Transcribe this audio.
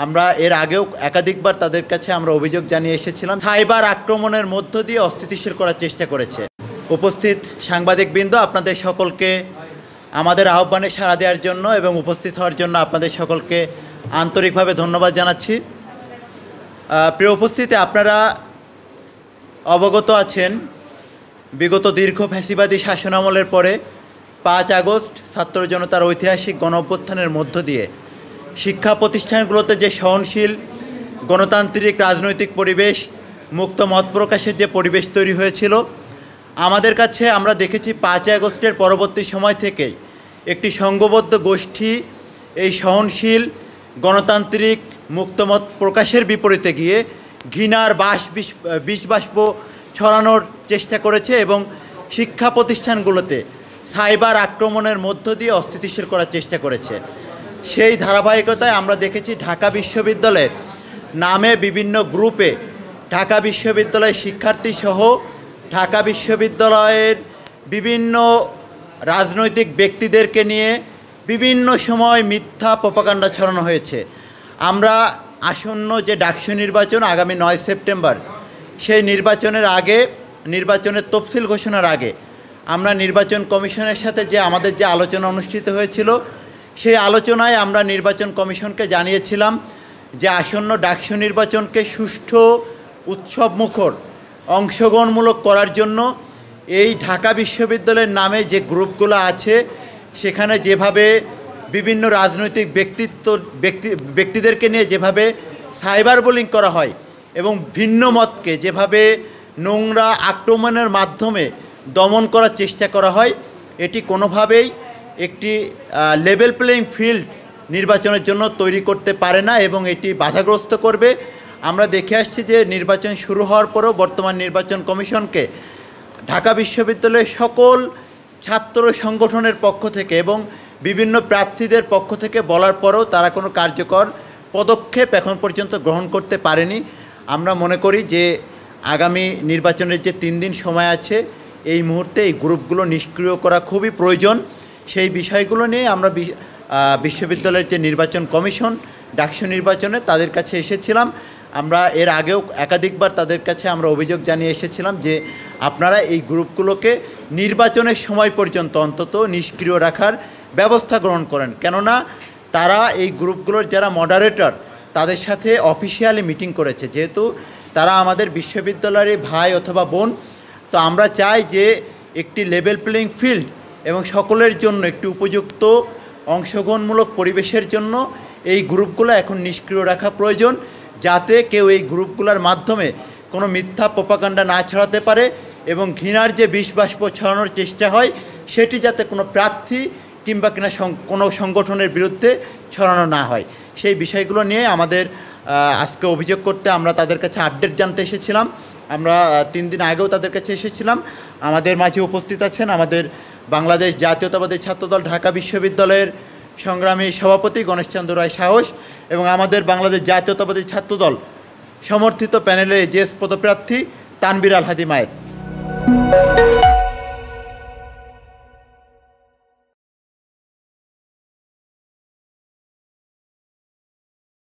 আমরা এর আগেও একাধিকবার তাদের কাছে আমরা অভিযোগ জানিয়ে এসেছিলাম, সাইবার আক্রমণের মধ্য দিয়ে অস্থিতিশীল করার চেষ্টা করেছে। উপস্থিত সাংবাদিকবৃন্দ, আপনাদের সকলকে আমাদের আহ্বানে সাড়া দেওয়ার জন্য এবং উপস্থিত হওয়ার জন্য আপনাদের সকলকে আন্তরিকভাবে ধন্যবাদ জানাচ্ছি। প্রিয় উপস্থিতি, আপনারা অবগত আছেন বিগত দীর্ঘ ফ্যাসিবাদী শাসনামলের পরে 5 আগস্ট ছাত্র জনতার ঐতিহাসিক গণঅভ্যুত্থানের মধ্য দিয়ে শিক্ষা প্রতিষ্ঠানগুলোতে যে সহনশীল গণতান্ত্রিক রাজনৈতিক পরিবেশ, মুক্ত মত প্রকাশের যে পরিবেশ তৈরি হয়েছিল, আমাদের কাছে আমরা দেখেছি 5 আগস্টের পরবর্তী সময় থেকেই একটি সংঘবদ্ধ গোষ্ঠী এই সহনশীল গণতান্ত্রিক মুক্তমত প্রকাশের বিপরীতে গিয়ে ঘৃণার বিষ বাষ্প ছড়ানোর চেষ্টা করেছে এবং শিক্ষা প্রতিষ্ঠানগুলোতে সাইবার আক্রমণের মধ্য দিয়ে অস্থিতিশীল করার চেষ্টা করেছে। সেই ধারাবাহিকতায় আমরা দেখেছি ঢাকা বিশ্ববিদ্যালয়ের নামে বিভিন্ন গ্রুপে ঢাকা বিশ্ববিদ্যালয়ের শিক্ষার্থী সহ ঢাকা বিশ্ববিদ্যালয়ের বিভিন্ন রাজনৈতিক ব্যক্তিদেরকে নিয়ে বিভিন্ন সময় মিথ্যা প্রপাগান্ডা ছড়ানো হয়েছে। আমরা আসন্ন যে ডাকসু নির্বাচন আগামী 9 সেপ্টেম্বর, সেই নির্বাচনের আগে, নির্বাচনের তফসিল ঘোষণার আগে আমরা নির্বাচন কমিশনের সাথে যে আমাদের যে আলোচনা অনুষ্ঠিত হয়েছিল, সেই আলোচনায় আমরা নির্বাচন কমিশনকে জানিয়েছিলাম যে আসন্ন ডাকসু নির্বাচনকে সুষ্ঠু, উৎসবমুখর, অংশগ্রহণমূলক করার জন্য এই ঢাকা বিশ্ববিদ্যালয়ের নামে যে গ্রুপগুলো আছে সেখানে যেভাবে বিভিন্ন রাজনৈতিক ব্যক্তিদেরকে নিয়ে যেভাবে সাইবার বুলিং করা হয় এবং ভিন্ন মতকে যেভাবে নোংরা আক্রমণের মাধ্যমে দমন করার চেষ্টা করা হয়, এটি কোনোভাবেই একটি লেভেল প্লেইং ফিল্ড নির্বাচনের জন্য তৈরি করতে পারে না এবং এটি বাধাগ্রস্ত করবে। আমরা দেখে আসছি যে নির্বাচন শুরু হওয়ার পরেও বর্তমান নির্বাচন কমিশনকে ঢাকা বিশ্ববিদ্যালয়ের সকল ছাত্র সংগঠনের পক্ষ থেকে এবং বিভিন্ন প্রার্থীদের পক্ষ থেকে বলার পরেও তারা কোনো কার্যকর পদক্ষেপ এখন পর্যন্ত গ্রহণ করতে পারেনি। আমরা মনে করি যে আগামী নির্বাচনের যে 3 দিন সময় আছে, এই মুহূর্তে এই গ্রুপগুলো নিষ্ক্রিয় করা খুবই প্রয়োজন। সেই বিষয়গুলো নিয়ে আমরা বিশ্ববিদ্যালয়ের যে নির্বাচন কমিশন ডাকসু নির্বাচনে তাদের কাছে এসেছিলাম। আমরা এর আগেও একাধিকবার তাদের কাছে আমরা অভিযোগ জানিয়ে এসেছিলাম যে আপনারা এই গ্রুপগুলোকে নির্বাচনের সময় পর্যন্ত অন্তত নিষ্ক্রিয় রাখার ব্যবস্থা গ্রহণ করেন, কেননা তারা এই গ্রুপগুলোর যারা মডারেটর তাদের সাথে অফিসিয়ালি মিটিং করেছে। যেহেতু তারা আমাদের বিশ্ববিদ্যালয়ের ভাই অথবা বোন, তো আমরা চাই যে একটি লেভেল প্লেইং ফিল্ড এবং সকলের জন্য একটি উপযুক্ত অংশগ্রহণমূলক পরিবেশের জন্য এই গ্রুপগুলো এখন নিষ্ক্রিয় রাখা প্রয়োজন, যাতে কেউ এই গ্রুপগুলোর মাধ্যমে কোনো মিথ্যা প্রপাগান্ডা না ছড়াতে পারে এবং ঘৃণার যে বিষ বাষ্প ছড়ানোর চেষ্টা হয় সেটি যাতে কোনো প্রার্থী কিংবা কোনো সংগঠনের বিরুদ্ধে ছড়ানো না হয়। সেই বিষয়গুলো নিয়ে আমাদের আজকে অভিযোগ করতে আমরা তাদের কাছে আপডেট জানতে এসেছিলাম। আমরা 3 দিন আগেও তাদের কাছে এসেছিলাম। আমাদের মাঝে উপস্থিত আছেন আমাদের বাংলাদেশ জাতীয়তাবাদী ছাত্রদল ঢাকা বিশ্ববিদ্যালয়ের সংগ্রামী সভাপতি গণেশচন্দ্র রায় সাহস এবং আমাদের বাংলাদেশ জাতীয়তাবাদী ছাত্রদল সমর্থিত প্যানেলের এজেস পদপ্রার্থী তানভীর আল হাদি মায়ের।